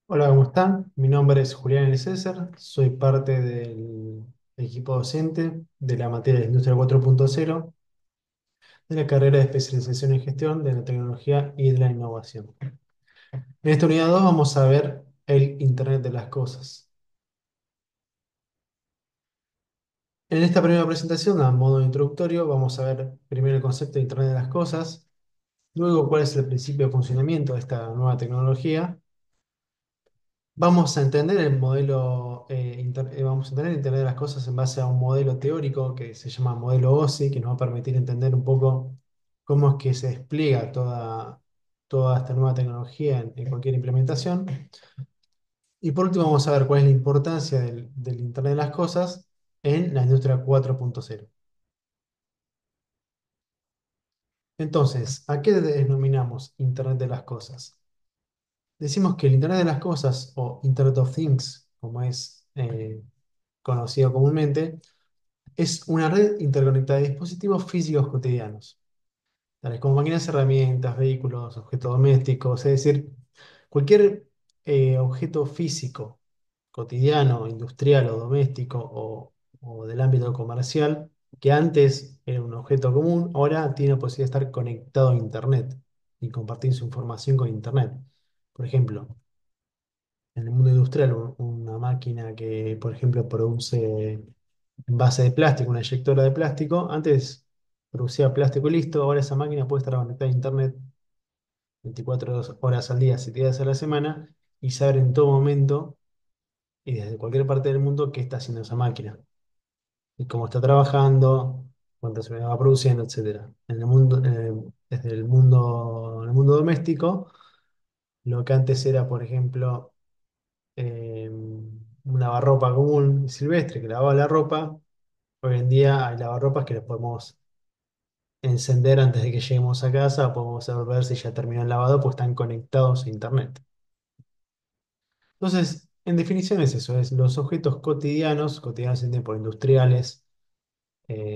Hola, ¿cómo están? Mi nombre es Julián L. César, soy parte del equipo docente de la materia de Industria 4.0 de la carrera de especialización en gestión de la tecnología y de la innovación. En esta unidad 2 vamos a ver el Internet de las cosas. En esta primera presentación, a modo introductorio, vamos a ver primero el concepto de Internet de las cosas, luego cuál es el principio de funcionamiento de esta nueva tecnología. Vamos a entender el modelo, vamos a entender el Internet de las cosas en base a un modelo teórico que se llama modelo OSI, que nos va a permitir entender un poco cómo es que se despliega toda esta nueva tecnología en cualquier implementación. Y por último vamos a ver cuál es la importancia del Internet de las cosas en la industria 4.0. Entonces, ¿a qué denominamos Internet de las cosas? Decimos que el Internet de las cosas, o Internet of Things, como es conocido comúnmente, es una red interconectada de dispositivos físicos cotidianos, tales como máquinas, herramientas, vehículos, objetos domésticos, es decir, cualquier objeto físico, cotidiano, industrial o doméstico o del ámbito comercial, que antes era un objeto común, ahora tiene la posibilidad de estar conectado a Internet y compartir su información con Internet. Por ejemplo, en el mundo industrial, una máquina que, por ejemplo, produce envase de plástico, una eyectora de plástico, antes producía plástico y listo, ahora esa máquina puede estar conectada a Internet 24 horas al día, 7 días a la semana, y saber en todo momento y desde cualquier parte del mundo qué está haciendo esa máquina, y cómo está trabajando, cuánto se va produciendo, etcétera. En el mundo, desde en el mundo doméstico, lo que antes era, por ejemplo, un lavarropa común y silvestre que lavaba la ropa. Hoy en día hay lavarropas que los podemos encender antes de que lleguemos a casa, podemos ver si ya terminó el lavado, pues están conectados a Internet. Entonces, en definición es eso, es los objetos cotidianos, cotidianos en tiempo industriales,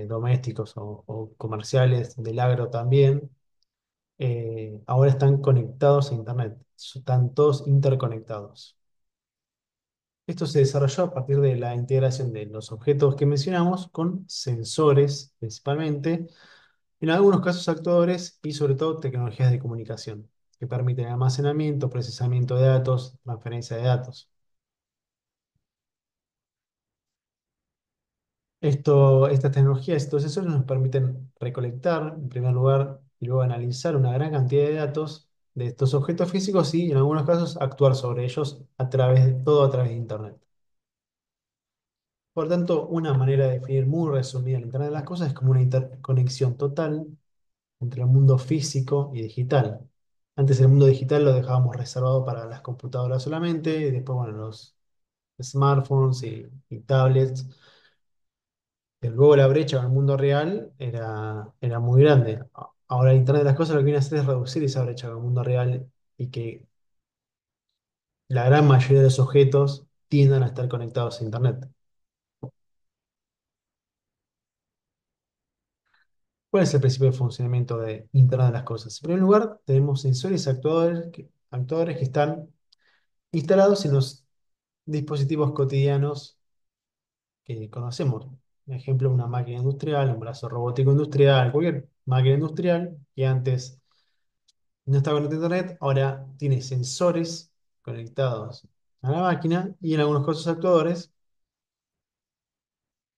domésticos o comerciales, del agro también, ahora están conectados a Internet, están todos interconectados. Esto se desarrolló a partir de la integración de los objetos que mencionamos con sensores principalmente, en algunos casos actuadores y sobre todo tecnologías de comunicación que permiten almacenamiento, procesamiento de datos, transferencia de datos. Estas tecnologías, estos sensores nos permiten recolectar, en primer lugar, y luego analizar una gran cantidad de datos de estos objetos físicos y en algunos casos actuar sobre ellos a través de Internet. Por tanto, una manera de definir muy resumida el Internet de las cosas es como una interconexión total entre el mundo físico y digital. Antes el mundo digital lo dejábamos reservado para las computadoras solamente, y después, bueno, los smartphones y tablets. Pero luego la brecha con el mundo real era muy grande. Ahora el Internet de las cosas lo que viene a hacer es reducir esa brecha con el mundo real y que la gran mayoría de los objetos tiendan a estar conectados a Internet. ¿Cuál es el principio de funcionamiento de Internet de las cosas? En primer lugar, tenemos sensores actuadores que están instalados en los dispositivos cotidianos que conocemos. Por ejemplo, una máquina industrial, un brazo robótico industrial, cualquier máquina industrial que antes no estaba conectada a Internet, ahora tiene sensores conectados a la máquina y en algunos casos actuadores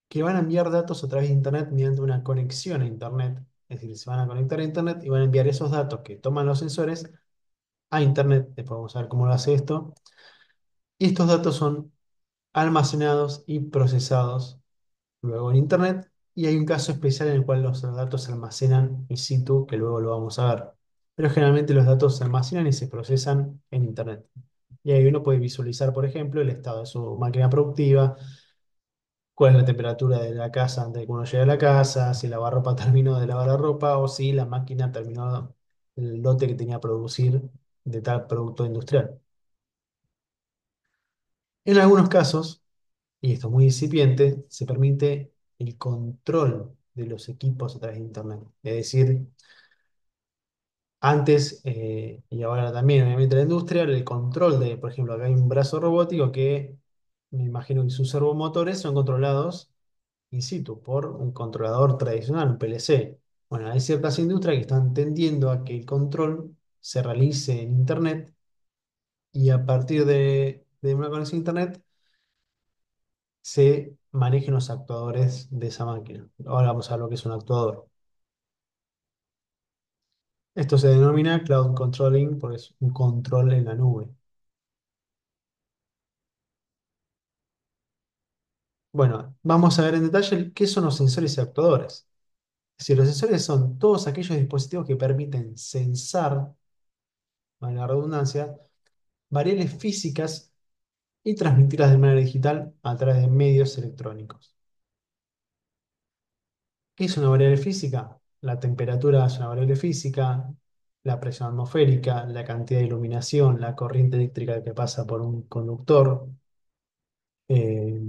que van a enviar datos a través de Internet mediante una conexión a Internet. Es decir, se van a conectar a Internet y van a enviar esos datos que toman los sensores a Internet. Después vamos a ver cómo lo hace esto. Y estos datos son almacenados y procesados luego en Internet, y hay un caso especial en el cual los datos se almacenan in situ, que luego lo vamos a ver. Pero generalmente los datos se almacenan y se procesan en Internet. Y ahí uno puede visualizar, por ejemplo, el estado de su máquina productiva, cuál es la temperatura de la casa antes de que uno llegue a la casa, si la lavarropa terminó de lavar la ropa o si la máquina terminó el lote que tenía que producir de tal producto industrial. En algunos casos, y esto es muy incipiente, se permite el control de los equipos a través de Internet. Es decir, Antes, y ahora también, obviamente, la industria, el control de, por ejemplo, acá hay un brazo robótico que me imagino que sus servomotores son controlados in situ por un controlador tradicional, un PLC. Bueno, hay ciertas industrias que están tendiendo a que el control se realice en Internet y a partir de una conexión a Internet se manejen los actuadores de esa máquina. Ahora vamos a ver lo que es un actuador. Esto se denomina cloud controlling porque es un control en la nube. Bueno, vamos a ver en detalle qué son los sensores y actuadores. Es decir, los sensores son todos aquellos dispositivos que permiten sensar, valga la redundancia, variables físicas y transmitirlas de manera digital a través de medios electrónicos. ¿Qué es una variable física? La temperatura es una variable física, la presión atmosférica, la cantidad de iluminación, la corriente eléctrica que pasa por un conductor, eh,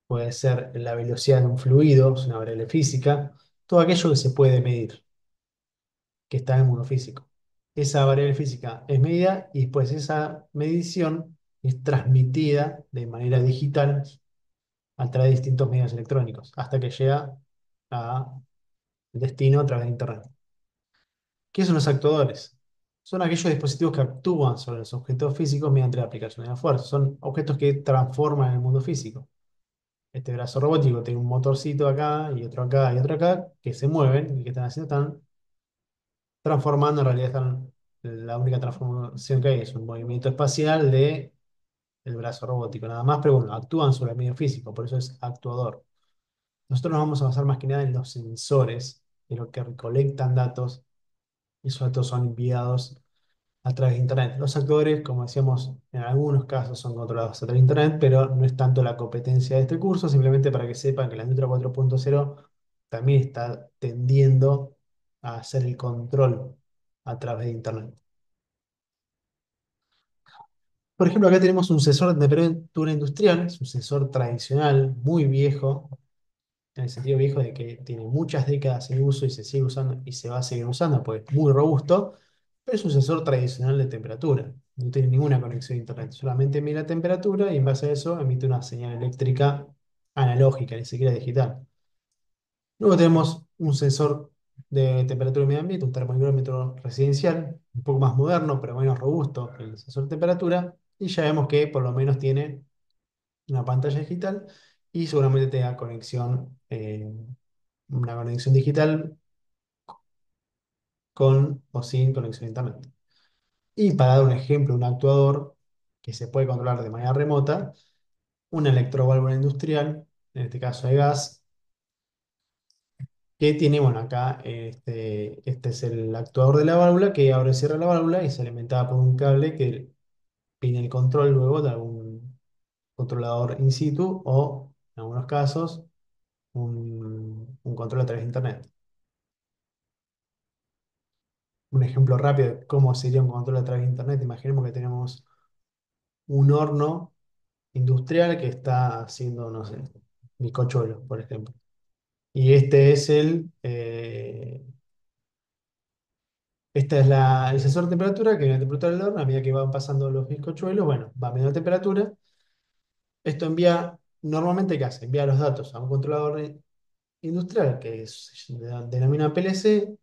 puede ser la velocidad de un fluido, es una variable física, todo aquello que se puede medir, que está en el mundo físico. Esa variable física es medida y después esa medición es transmitida de manera digital a través de distintos medios electrónicos, hasta que llega al destino a través de Internet. ¿Qué son los actuadores? Son aquellos dispositivos que actúan sobre los objetos físicos mediante la aplicación de la fuerza. Son objetos que transforman el mundo físico. Este brazo robótico tiene un motorcito acá y otro acá, que se mueven y que están haciendo, están transformando, en realidad la única transformación que hay es un movimiento espacial de el brazo robótico, nada más, pero bueno, actúan sobre el medio físico, por eso es actuador. Nosotros nos vamos a basar más que nada en los sensores, de lo que recolectan datos, y esos datos son enviados a través de Internet. Los actuadores, como decíamos, en algunos casos son controlados a través de Internet, pero no es tanto la competencia de este curso, simplemente para que sepan que la industria 4.0 también está tendiendo a hacer el control a través de Internet. Por ejemplo, acá tenemos un sensor de temperatura industrial, es un sensor tradicional, muy viejo, en el sentido viejo de que tiene muchas décadas en uso y se sigue usando y se va a seguir usando, pues es muy robusto, pero es un sensor tradicional de temperatura. No tiene ninguna conexión a internet, solamente mide la temperatura y en base a eso emite una señal eléctrica analógica, ni siquiera digital. Luego tenemos un sensor de temperatura y medio ambiente, un termohigrómetro residencial, un poco más moderno, pero menos robusto que el sensor de temperatura, y ya vemos que por lo menos tiene una pantalla digital y seguramente tenga una conexión digital con o sin conexión a internet. Y para dar un ejemplo, un actuador que se puede controlar de manera remota, una electroválvula industrial, en este caso de gas, que tiene, bueno, acá este es el actuador de la válvula que abre y cierra la válvula y se alimentaba por un cable que tiene el control luego de algún controlador in situ o, en algunos casos, un control a través de internet. Un ejemplo rápido de cómo sería un control a través de internet. Imaginemos que tenemos un horno industrial que está haciendo, no sé, bizcochuelos, por ejemplo. Y esta es el sensor de temperatura, que es la temperatura del horno, a medida que van pasando los bizcochuelos, bueno, va midiendo la temperatura. Esto normalmente, ¿qué hace? Envía los datos a un controlador industrial se denomina PLC,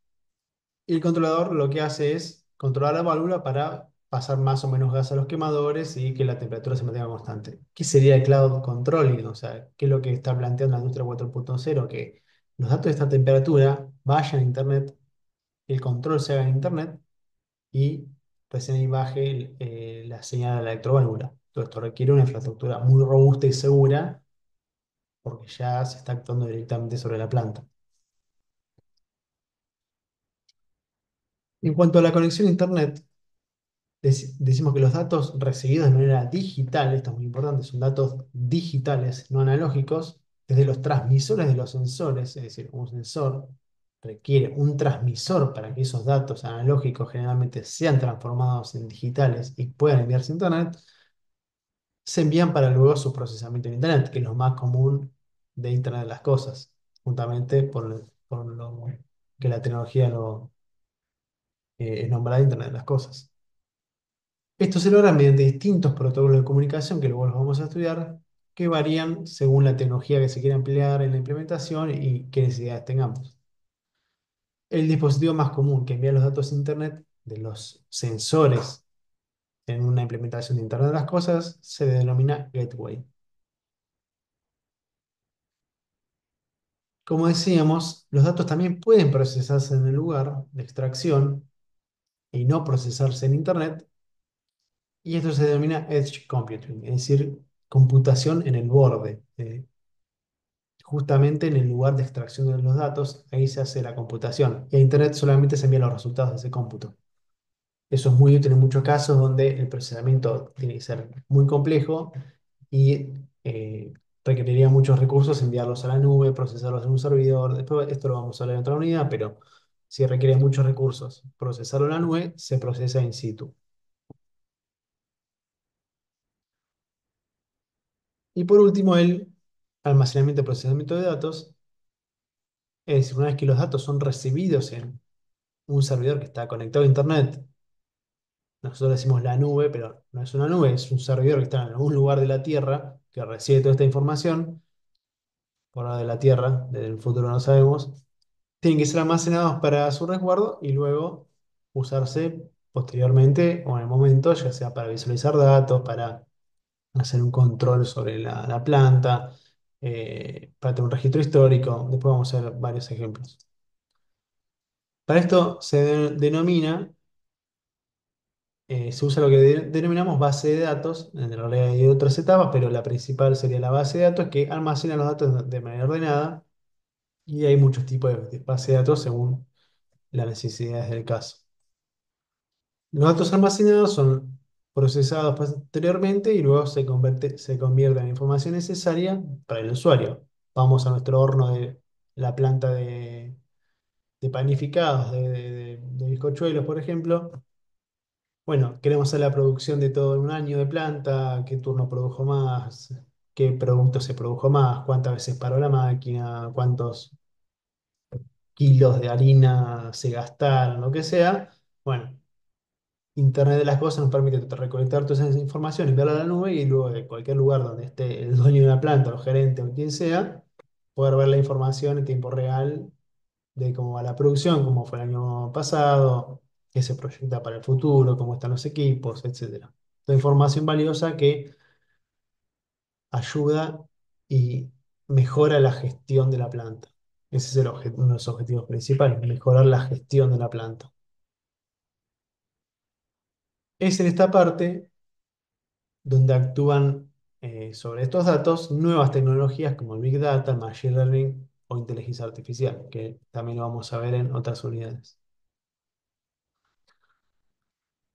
y el controlador lo que hace es controlar la válvula para pasar más o menos gas a los quemadores y que la temperatura se mantenga constante. ¿Qué sería el cloud controlling? O sea, ¿qué es lo que está planteando la industria 4.0? Que los datos de esta temperatura vayan a Internet, el control se haga en Internet y recién ahí baje la señal de la electroválvula. Todo esto requiere una infraestructura muy robusta y segura porque ya se está actuando directamente sobre la planta. En cuanto a la conexión a Internet, decimos que los datos recibidos de manera digital, esto es muy importante, son datos digitales, no analógicos, desde los transmisores de los sensores, es decir, un sensor requiere un transmisor para que esos datos analógicos generalmente sean transformados en digitales y puedan enviarse a Internet, se envían para luego su procesamiento en Internet, que es lo más común de Internet de las cosas, juntamente por lo que la tecnología es nombrada Internet de las Cosas. Esto se logra mediante distintos protocolos de comunicación que luego los vamos a estudiar, que varían según la tecnología que se quiera emplear en la implementación y qué necesidades tengamos. El dispositivo más común que envía los datos a Internet de los sensores en una implementación de Internet de las Cosas se denomina gateway. Como decíamos, los datos también pueden procesarse en el lugar de extracción y no procesarse en Internet, y esto se denomina edge computing, es decir, computación en el borde. Justamente en el lugar de extracción de los datos, ahí se hace la computación. Y a Internet solamente se envían los resultados de ese cómputo. Eso es muy útil en muchos casos donde el procesamiento tiene que ser muy complejo y requeriría muchos recursos enviarlos a la nube, procesarlos en un servidor. Después, esto lo vamos a hablar en otra unidad, pero si requiere muchos recursos procesarlo en la nube, se procesa in situ. Y por último, el almacenamiento y procesamiento de datos. Es decir, una vez que los datos son recibidos en un servidor que está conectado a Internet, nosotros decimos la nube, pero no es una nube, es un servidor que está en algún lugar de la Tierra que recibe toda esta información, por ahora de la Tierra, del futuro no sabemos, tienen que ser almacenados para su resguardo y luego usarse posteriormente o en el momento, ya sea para visualizar datos, para hacer un control sobre la planta, para tener un registro histórico. Después vamos a ver varios ejemplos. Para esto se denomina se usa lo que denominamos base de datos. En realidad hay otras etapas, pero la principal sería la base de datos que almacena los datos de manera ordenada y hay muchos tipos de base de datos según las necesidades del caso. Los datos almacenados son procesados posteriormente y luego se convierten en información necesaria para el usuario. Vamos a nuestro horno de la planta de panificados, de bizcochuelos, por ejemplo. Bueno, queremos hacer la producción de todo en un año de planta, qué turno produjo más, qué producto se produjo más, cuántas veces paró la máquina, cuántos kilos de harina se gastaron, lo que sea. Bueno, Internet de las cosas nos permite recolectar toda esa información, enviarla a la nube y luego de cualquier lugar donde esté el dueño de la planta, o gerente o quien sea, poder ver la información en tiempo real de cómo va la producción, cómo fue el año pasado, qué se proyecta para el futuro, cómo están los equipos, etcétera. Toda información valiosa que ayuda y mejora la gestión de la planta. Ese es uno de los objetivos principales, mejorar la gestión de la planta. Es en esta parte donde actúan sobre estos datos nuevas tecnologías como el Big Data, el Machine Learning o inteligencia artificial, que también lo vamos a ver en otras unidades.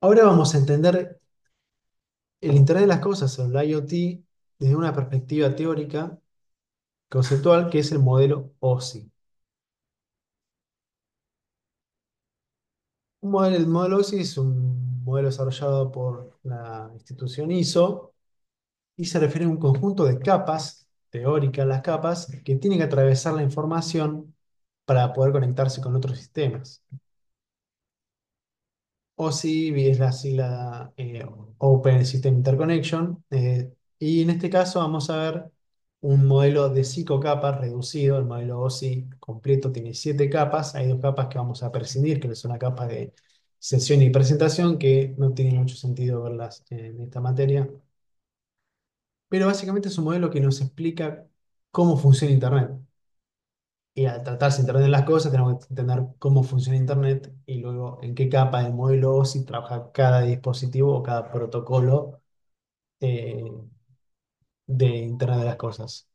Ahora vamos a entender el Internet de las Cosas, o el IoT, desde una perspectiva teórica, conceptual, que es el modelo OSI. El modelo OSI es un modelo desarrollado por la institución ISO y se refiere a un conjunto de capas, teóricas las capas, que tienen que atravesar la información para poder conectarse con otros sistemas. OSI es la sigla Open System Interconnection, y en este caso vamos a ver un modelo de 5 capas reducido. El modelo OSI completo tiene 7 capas. Hay dos capas que vamos a prescindir, que son la capa de sesión y presentación, que no tiene mucho sentido verlas en esta materia. Pero básicamente es un modelo que nos explica cómo funciona Internet. Y al tratarse de Internet de las cosas, tenemos que entender cómo funciona Internet y luego en qué capa del modelo OSI trabaja cada dispositivo o cada protocolo eh, de Internet de las cosas.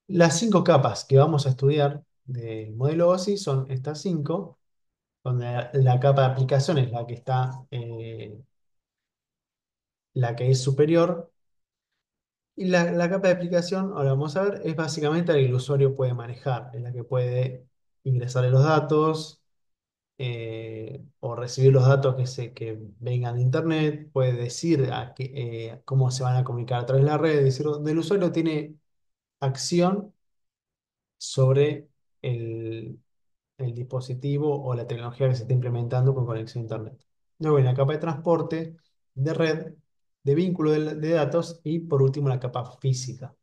Las 5 capas que vamos a estudiar del modelo OSI son estas 5, donde la capa de aplicación es la que está, la que es superior. Y la capa de aplicación, ahora vamos a ver, es básicamente la que el usuario puede manejar, es la que puede ingresarle los datos o recibir los datos que vengan de Internet, puede decir cómo se van a comunicar a través de la red, es decir, donde el usuario tiene acción sobre el dispositivo o la tecnología que se está implementando con conexión a Internet. Luego viene la capa de transporte, de red, de vínculo de datos y por último la capa física.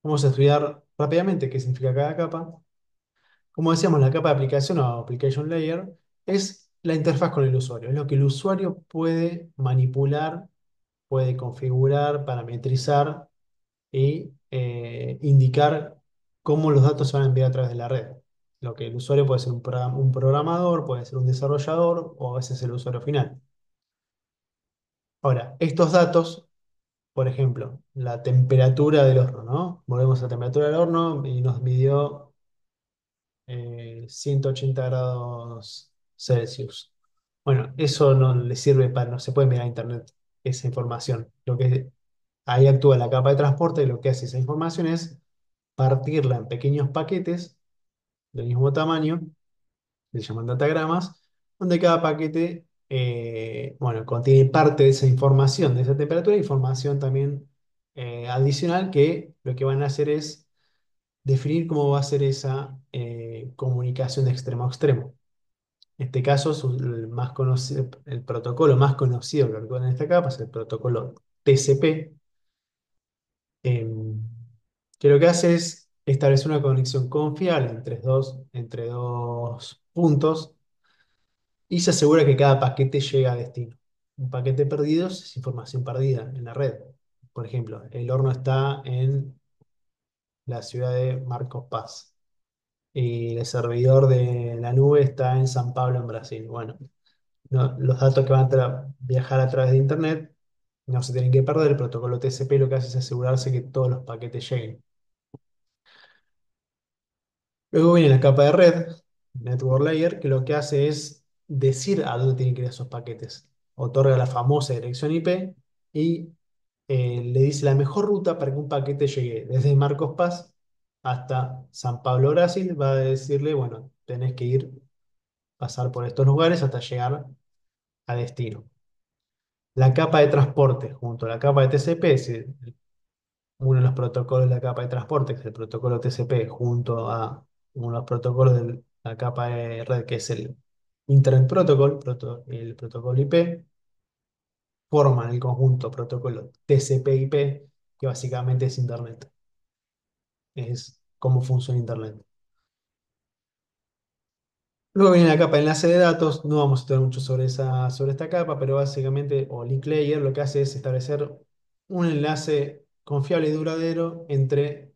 Vamos a estudiar rápidamente qué significa cada capa. Como decíamos, la capa de aplicación o application layer es la interfaz con el usuario. Es lo que el usuario puede manipular, puede configurar, parametrizar y indicar cómo los datos se van a enviar a través de la red. Lo que el usuario puede ser un programador, puede ser un desarrollador o a veces el usuario final. Ahora, estos datos, por ejemplo, la temperatura del horno, ¿no? Volvemos a la temperatura del horno y nos midió 180 grados Celsius. Bueno, eso no le sirve para, no se puede enviar a Internet esa información. Ahí actúa la capa de transporte y lo que hace esa información es partirla en pequeños paquetes del mismo tamaño, que se llaman datagramas, donde cada paquete, bueno, contiene parte de esa información, de esa temperatura, e información también adicional que lo que van a hacer es definir cómo va a ser esa comunicación de extremo a extremo. En este caso, el más conocido, el protocolo más conocido que recuerda en esta capa es el protocolo TCP, em, que lo que hace es establecer una conexión confiable entre dos puntos y se asegura que cada paquete llega a destino. Un paquete perdido es información perdida en la red. Por ejemplo, el horno está en la ciudad de Marcos Paz y el servidor de la nube está en San Pablo, en Brasil. Bueno, los datos que van a viajar a través de Internet no se tienen que perder. El protocolo TCP lo que hace es asegurarse que todos los paquetes lleguen. Luego viene la capa de red, Network Layer, que lo que hace es decir a dónde tienen que ir esos paquetes. Otorga la famosa dirección IP y le dice la mejor ruta para que un paquete llegue desde Marcos Paz hasta San Pablo, Brasil. Va a decirle, bueno, tenés que ir, pasar por estos lugares hasta llegar a destino. La capa de transporte junto a la capa de TCP, es decir, uno de los protocolos de la capa de transporte, que es el protocolo TCP, junto a uno de los protocolos de la capa de red, que es el Internet Protocol, el protocolo IP, forman el conjunto protocolo TCP/IP, que básicamente es Internet, es cómo funciona Internet. Luego viene la capa de enlace de datos, no vamos a estudiar mucho sobre esta capa, pero básicamente, o link layer, lo que hace es establecer un enlace confiable y duradero entre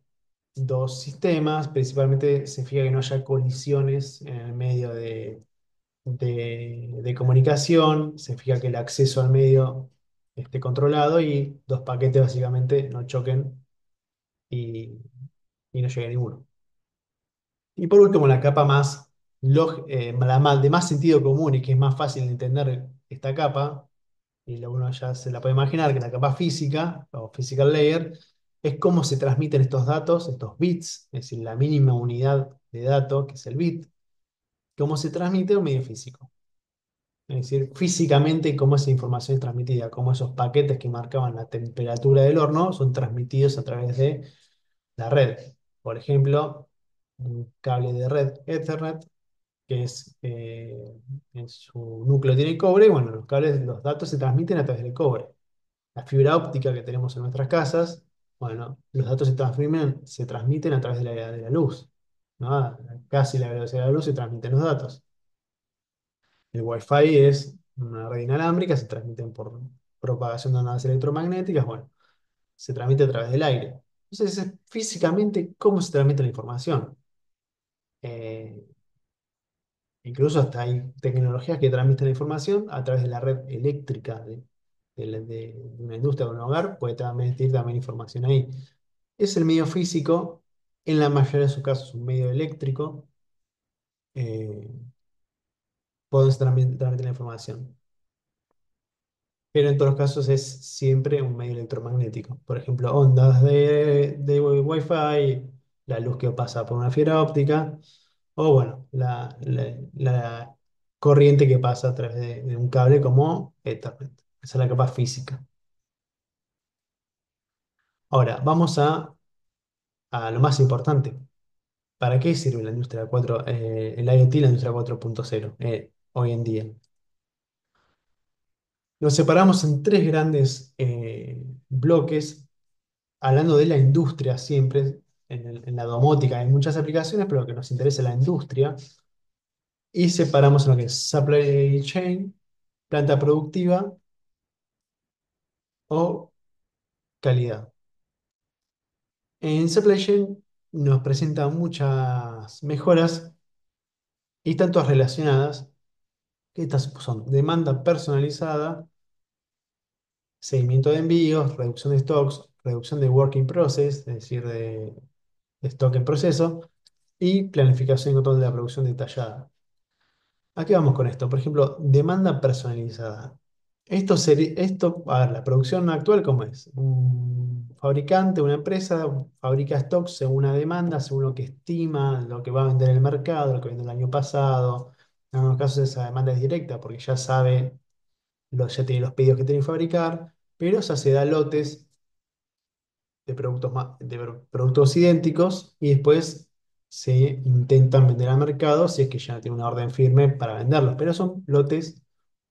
dos sistemas. Principalmente se fija que no haya colisiones en el medio de comunicación, se fija que el acceso al medio esté controlado y dos paquetes básicamente no choquen y, y no llegue ninguno. Y por último, la capa de más sentido común y que es más fácil de entender esta capa, y uno ya se la puede imaginar, que la capa física o physical layer es cómo se transmiten estos datos, estos bits, es decir, la mínima unidad de dato, que es el bit, cómo se transmite a un medio físico. Es decir, físicamente cómo esa información es transmitida, cómo esos paquetes que marcaban la temperatura del horno son transmitidos a través de la red. Por ejemplo, un cable de red Ethernet que en su núcleo tiene cobre, y bueno, los datos se transmiten a través del cobre. La fibra óptica que tenemos en nuestras casas, bueno, los datos se transmiten a través de la luz, ¿no? A casi la velocidad de la luz se transmiten los datos. El Wi-Fi es una red inalámbrica, se transmiten por propagación de ondas electromagnéticas, bueno, se transmite a través del aire. Entonces, es físicamente cómo se transmite la información. Eh, Incluso hasta hay tecnologías que transmiten la información a través de la red eléctrica de una industria o de un hogar, puede transmitir también información ahí. Es el medio físico, en la mayoría de sus casos un medio eléctrico, eh, puede transmitir la información. Pero en todos los casos es siempre un medio electromagnético. Por ejemplo, ondas de Wi-Fi, la luz que pasa por una fibra óptica, o bueno, la corriente que pasa a través de un cable como Ethernet. Esa es la capa física. Ahora, vamos a a lo más importante. ¿Para qué sirve la industria 4, el IoT, la industria 4.0 hoy en día? Nos separamos en tres grandes bloques, hablando de la industria siempre. En la domótica hay muchas aplicaciones, pero lo que nos interesa es la industria. Y separamos en lo que es supply chain, planta productiva o calidad. En supply chain nos presenta muchas mejoras y tanto relacionadas, que estas son demanda personalizada, seguimiento de envíos, reducción de stocks, reducción de work in process, es decir, de stock en proceso, y planificación y control de la producción detallada. ¿A qué vamos con esto? Por ejemplo, demanda personalizada. A ver, la producción actual, ¿cómo es? Un fabricante, una empresa, fabrica stocks según una demanda, según lo que estima, lo que va a vender en el mercado, lo que vendió el año pasado. En algunos casos esa demanda es directa porque ya sabe, ya tiene los pedidos que tiene que fabricar, pero ya se da lotes de productos idénticos y después se intentan vender al mercado si es que ya no tiene una orden firme para venderlos, pero son lotes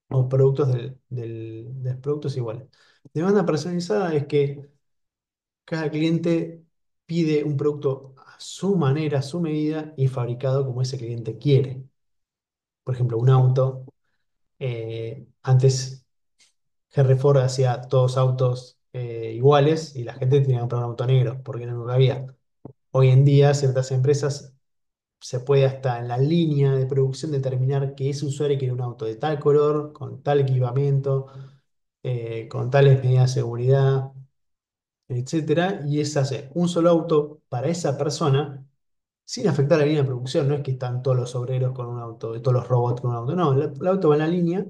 o productos de productos iguales. Demanda personalizada es que cada cliente pide un producto a su manera, a su medida y fabricado como ese cliente quiere. Por ejemplo, un auto. Antes Henry Ford hacía todos autos iguales y la gente tenía que comprar un auto negro porque no lo había. Hoy en día, ciertas empresas se puede hasta en la línea de producción determinar que ese usuario quiere un auto de tal color, con tal equipamiento, con tales medidas de seguridad, etcétera, y es hacer un solo auto para esa persona sin afectar la línea de producción. No es que están todos los obreros con un auto, todos los robots con un auto. No, el auto va en la línea,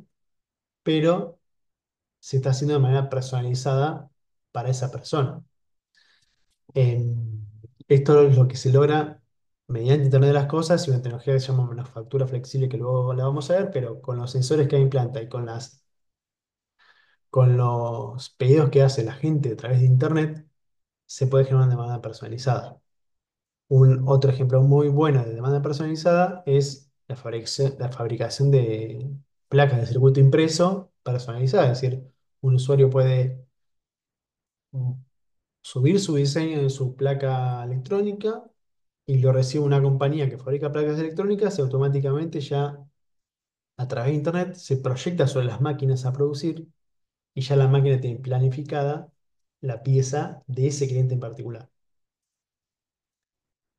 pero se está haciendo de manera personalizada para esa persona. Esto es lo que se logra mediante Internet de las Cosas y una tecnología que se llama manufactura flexible, que luego la vamos a ver, pero con los sensores que hay en planta y con los pedidos que hace la gente a través de Internet, se puede generar una demanda personalizada. Otro ejemplo muy bueno de demanda personalizada es la fabricación de placas de circuito impreso personalizadas. Es decir, un usuario puede mm, subir su diseño de su placa electrónica y lo recibe una compañía que fabrica placas electrónicas y automáticamente ya a través de Internet se proyecta sobre las máquinas a producir y ya la máquina tiene planificada la pieza de ese cliente en particular.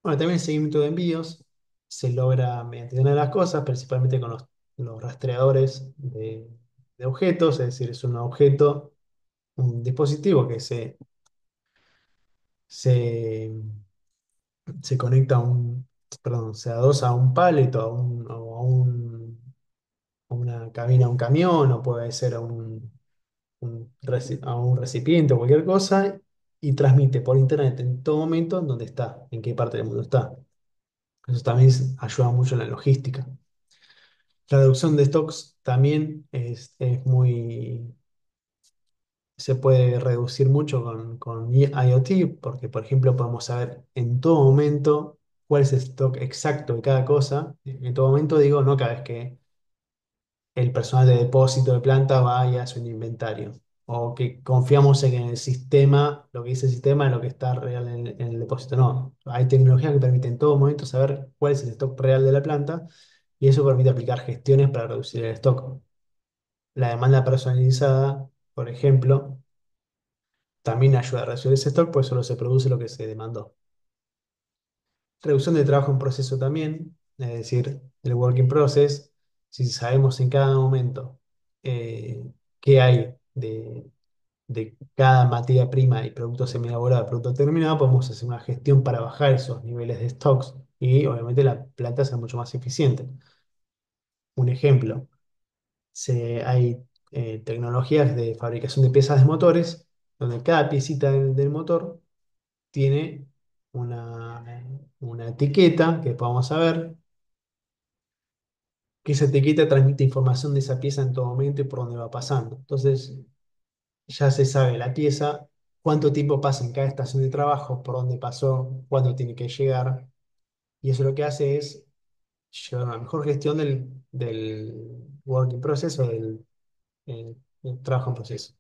Bueno, también el seguimiento de envíos se logra mediante una de las cosas, principalmente con los rastreadores de objetos, es decir, es un objeto, un dispositivo que se, se conecta perdón, se adosa a un pallet a una cabina, a un camión, o puede ser a un recipiente o cualquier cosa, y transmite por internet en todo momento en dónde está, en qué parte del mundo está. Eso también ayuda mucho en la logística. La reducción de stocks también se puede reducir mucho con IoT, porque por ejemplo podemos saber en todo momento cuál es el stock exacto de cada cosa. En todo momento digo, no cada vez que el personal de depósito de planta va y hace un inventario. O que confiamos en que en el sistema, lo que dice el sistema es lo que está real en el depósito. No, hay tecnología que permite en todo momento saber cuál es el stock real de la planta y eso permite aplicar gestiones para reducir el stock. La demanda personalizada, por ejemplo, también ayuda a reducir ese stock, pues solo se produce lo que se demandó. Reducción de trabajo en proceso también, es decir, el work in process, si sabemos en cada momento eh, qué hay de cada materia prima y producto semielaborado, producto terminado, podemos hacer una gestión para bajar esos niveles de stocks y obviamente la planta sea mucho más eficiente. Un ejemplo, hay tecnologías de fabricación de piezas de motores, donde cada piecita del motor tiene una, una etiqueta que podamos saber, que esa etiqueta transmite información de esa pieza en todo momento y por dónde va pasando. Entonces, ya se sabe la pieza, cuánto tiempo pasa en cada estación de trabajo, por dónde pasó, cuándo tiene que llegar. Y eso lo que hace es llevar una mejor gestión del working process o del trabajo en proceso.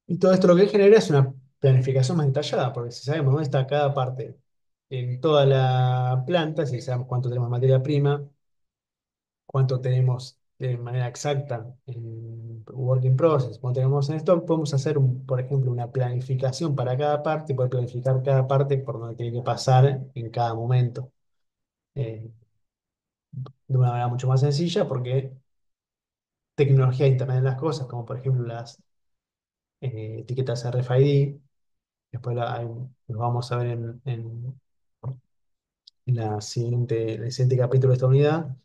Y todo esto lo que genera es una planificación más detallada, porque si sabemos dónde está cada parte en toda la planta, si sabemos cuánto tenemos de materia prima, cuánto tenemos de manera exacta en work in process, cuánto tenemos en stock, podemos hacer, por ejemplo, una planificación para cada parte, poder planificar cada parte por donde tiene que pasar en cada momento, eh, de una manera mucho más sencilla, porque tecnología de Internet de las cosas, como por ejemplo las etiquetas RFID, después los vamos a ver en el siguiente capítulo de esta unidad,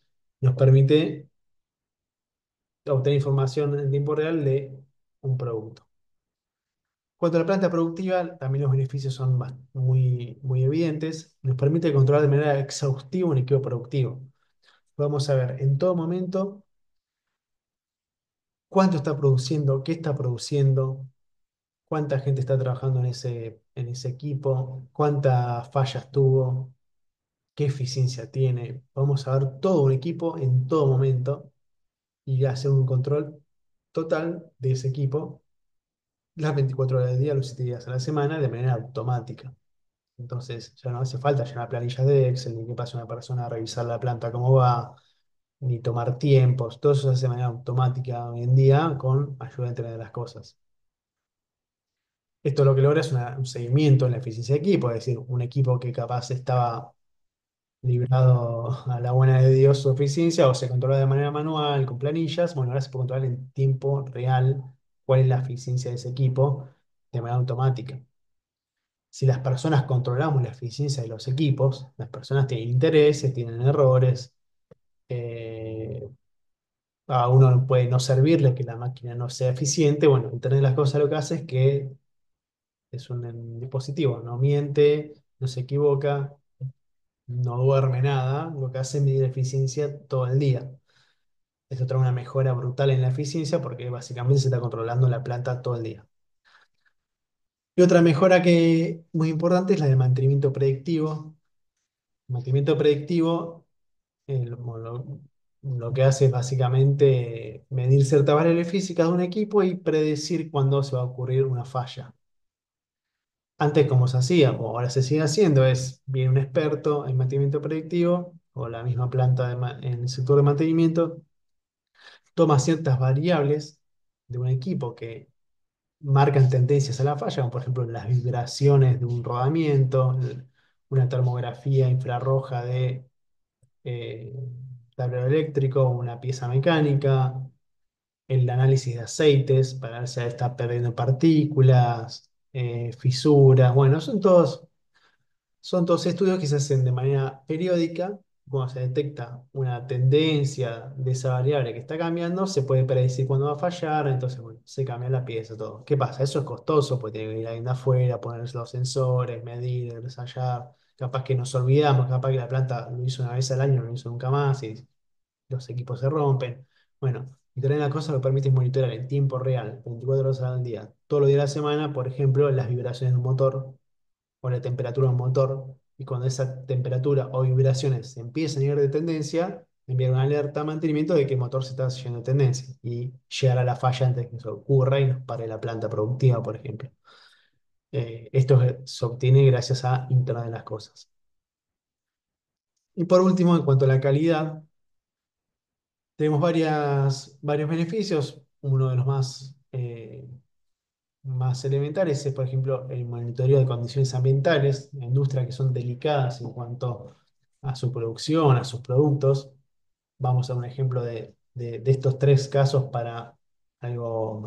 nos permite obtener información en tiempo real de un producto. Cuanto a la planta productiva, también los beneficios son muy, muy evidentes. Nos permite controlar de manera exhaustiva un equipo productivo. Vamos a ver en todo momento cuánto está produciendo, qué está produciendo, cuánta gente está trabajando en ese equipo, cuántas fallas tuvo, qué eficiencia tiene. Vamos a ver todo un equipo en todo momento y hacer un control total de ese equipo las 24 horas del día, los 7 días a la semana, de manera automática. Entonces, ya no hace falta llenar planillas de Excel, ni que pase una persona a revisar la planta cómo va, ni tomar tiempos. Todo eso se hace de manera automática hoy en día con ayuda de Internet de las cosas. Esto lo que logra es un seguimiento en la eficiencia de equipo, es decir, un equipo que capaz estaba librado a la buena de Dios su eficiencia o se controla de manera manual con planillas, bueno, ahora se puede controlar en tiempo real cuál es la eficiencia de ese equipo de manera automática. Si las personas controlamos la eficiencia de los equipos, las personas tienen intereses, tienen errores, eh, a uno puede no servirle que la máquina no sea eficiente. Bueno, Internet de las cosas lo que hace es que es un dispositivo, no miente, no se equivoca, no duerme nada, lo que hace es medir eficiencia todo el día. Esto trae una mejora brutal en la eficiencia porque básicamente se está controlando la planta todo el día. Y otra mejora que muy importante es la del mantenimiento predictivo. El mantenimiento predictivo lo que hace es básicamente medir ciertas variables físicas de un equipo y predecir cuándo se va a ocurrir una falla. Antes, como se hacía, o ahora se sigue haciendo, es viene un experto en mantenimiento predictivo o la misma planta en el sector de mantenimiento, toma ciertas variables de un equipo que marcan tendencias a la falla, como por ejemplo las vibraciones de un rodamiento, una termografía infrarroja de eh, tablero eléctrico, una pieza mecánica, el análisis de aceites para ver si está perdiendo partículas, fisuras. Bueno, son todos estudios que se hacen de manera periódica. Cuando se detecta una tendencia de esa variable que está cambiando, se puede predecir cuándo va a fallar, entonces, bueno, se cambia la pieza, todo. ¿Qué pasa? Eso es costoso, porque tiene que ir alguien de afuera, poner los sensores, medir, ensayar. Capaz que nos olvidamos, capaz que la planta lo hizo una vez al año, no lo hizo nunca más, y los equipos se rompen. Bueno, Internet de las cosas lo permite monitorear en tiempo real, 24 horas al día, todos los días de la semana, por ejemplo, las vibraciones de un motor o la temperatura de un motor, y cuando esa temperatura o vibraciones se empiezan a ir de tendencia, enviar una alerta a mantenimiento de que el motor se está yendo de tendencia y llegar a la falla antes de que eso ocurra y nos pare la planta productiva, por ejemplo. Esto se obtiene gracias a Internet de las cosas. Y por último, en cuanto a la calidad, tenemos varios beneficios. Uno de los más elementales es, por ejemplo, el monitoreo de condiciones ambientales en industrias que son delicadas en cuanto a su producción, a sus productos. Vamos a un ejemplo de estos tres casos para algo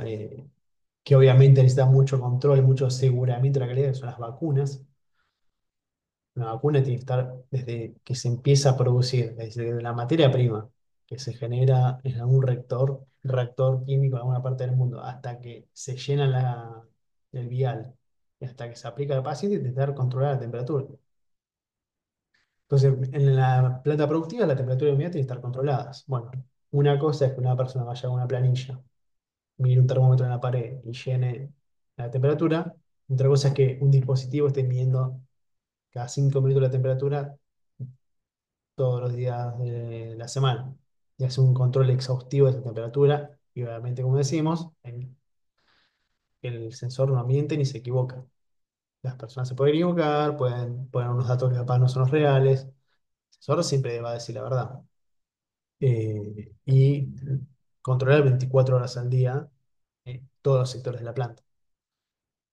que obviamente necesita mucho control, mucho aseguramiento de la calidad, que son las vacunas. Una vacuna tiene que estar desde que se empieza a producir, desde la materia prima que se genera en algún reactor químico en alguna parte del mundo, hasta que se llena el vial y hasta que se aplica al paciente, tiene que estar controlada la temperatura. Entonces, en la planta productiva, la temperatura y la humedad tienen que estar controladas. Bueno, una cosa es que una persona vaya a una planilla, mire un termómetro en la pared y llene la temperatura. Otra cosa es que un dispositivo esté midiendo cada 5 minutos la temperatura todos los días de la semana y hace un control exhaustivo de esa temperatura. Y obviamente, como decimos, el sensor no miente ni se equivoca. Las personas se pueden equivocar, pueden poner unos datos que capaz no son los reales. El sensor siempre va a decir la verdad. Y controlar 24 horas al día todos los sectores de la planta.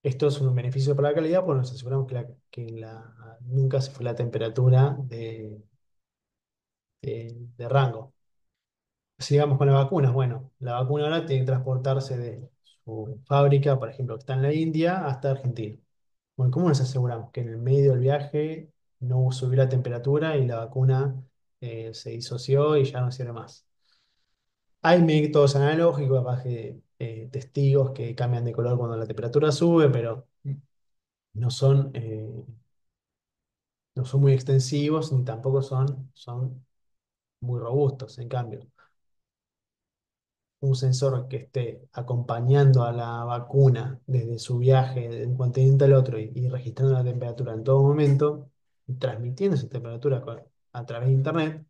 Esto es un beneficio para la calidad porque nos aseguramos nunca se fue la temperatura de rango. Sigamos con las vacunas. Bueno, la vacuna ahora tiene que transportarse de su fábrica, por ejemplo, que está en la India, hasta Argentina. Bueno, ¿cómo nos aseguramos que en el medio del viaje no subió la temperatura y la vacuna se disoció y ya no sirve más? Hay métodos analógicos, capaz que testigos que cambian de color cuando la temperatura sube, pero no son, no son muy extensivos ni tampoco son muy robustos. En cambio, un sensor que esté acompañando a la vacuna desde su viaje de un continente al otro y registrando la temperatura en todo momento, y transmitiendo esa temperatura a través de Internet,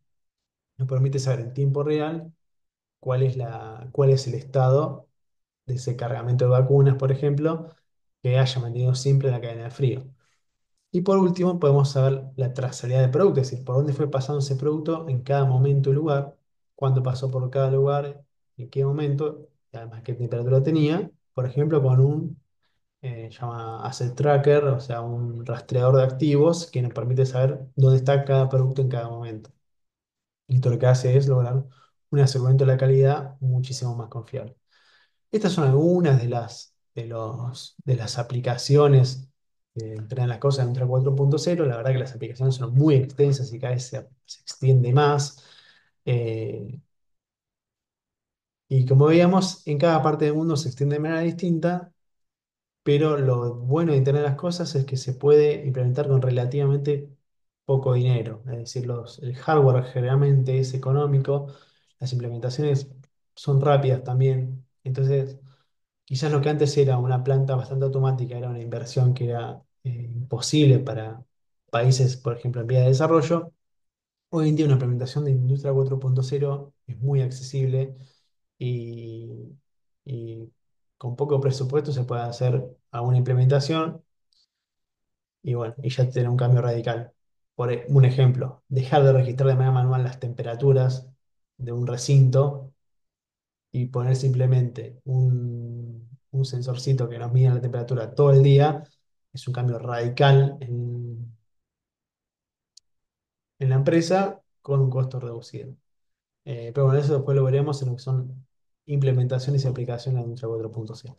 nos permite saber en tiempo real cuál es el estado de ese cargamento de vacunas, por ejemplo, que haya mantenido siempre la cadena de frío. Y por último, podemos saber la trazabilidad del producto, es decir, por dónde fue pasando ese producto en cada momento y lugar, cuándo pasó por cada lugar, en qué momento, y además qué temperatura tenía, por ejemplo, con un llama Asset Tracker, o sea, un rastreador de activos que nos permite saber dónde está cada producto en cada momento. Y esto lo que hace es lograr un aseguramiento de la calidad muchísimo más confiable. Estas son algunas de las aplicaciones que traen las cosas en Ultra 4.0. La verdad que las aplicaciones son muy extensas y cada vez se extiende más. Eh, y como veíamos, en cada parte del mundo se extiende de manera distinta, pero lo bueno de Internet de las cosas es que se puede implementar con relativamente poco dinero. Es decir, el hardware generalmente es económico, las implementaciones son rápidas también. Entonces, quizás lo que antes era una planta bastante automática era una inversión que era imposible para países, por ejemplo, en vía de desarrollo. Hoy en día una implementación de Industria 4.0 es muy accesible y, y con poco presupuesto se puede hacer alguna implementación y bueno, y ya tener un cambio radical. Un ejemplo, dejar de registrar de manera manual las temperaturas de un recinto y poner simplemente un sensorcito que nos mide la temperatura todo el día, es un cambio radical en la empresa con un costo reducido. Pero bueno, eso después lo veremos en lo que son implementaciones y aplicaciones de Industria 4.0.